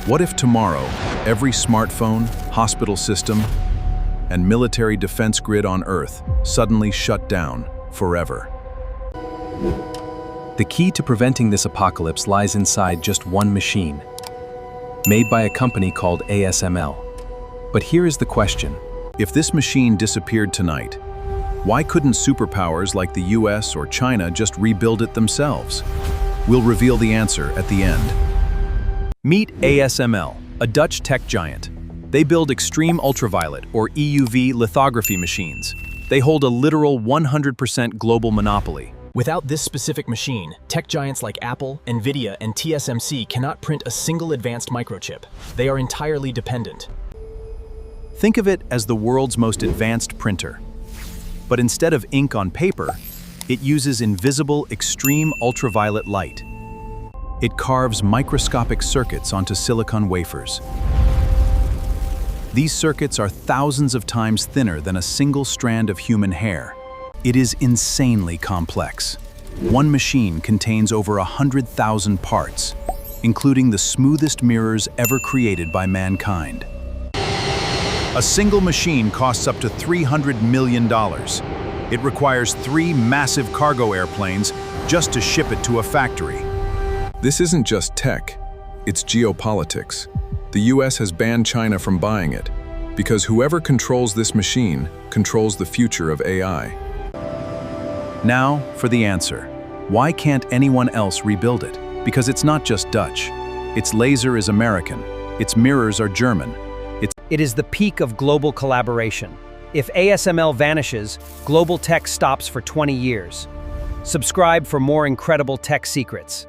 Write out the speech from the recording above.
What if tomorrow, every smartphone, hospital system, and military defense grid on Earth suddenly shut down forever? The key to preventing this apocalypse lies inside just one machine, made by a company called ASML. But here is the question. If this machine disappeared tonight, why couldn't superpowers like the US or China just rebuild it themselves? We'll reveal the answer at the end. Meet ASML, a Dutch tech giant. They build Extreme Ultraviolet, or EUV, lithography machines. They hold a literal 100% global monopoly. Without this specific machine, tech giants like Apple, Nvidia, and TSMC cannot print a single advanced microchip. They are entirely dependent. Think of it as the world's most advanced printer. But instead of ink on paper, it uses invisible extreme ultraviolet light. It carves microscopic circuits onto silicon wafers. These circuits are thousands of times thinner than a single strand of human hair. It is insanely complex. One machine contains over 100,000 parts, including the smoothest mirrors ever created by mankind. A single machine costs up to $300 million. It requires 3 massive cargo airplanes just to ship it to a factory. This isn't just tech, it's geopolitics. The US has banned China from buying it, because whoever controls this machine controls the future of AI. Now for the answer. Why can't anyone else rebuild it? Because it's not just Dutch. Its laser is American. Its mirrors are German. It is the peak of global collaboration. If ASML vanishes, global tech stops for 20 years. Subscribe for more incredible tech secrets.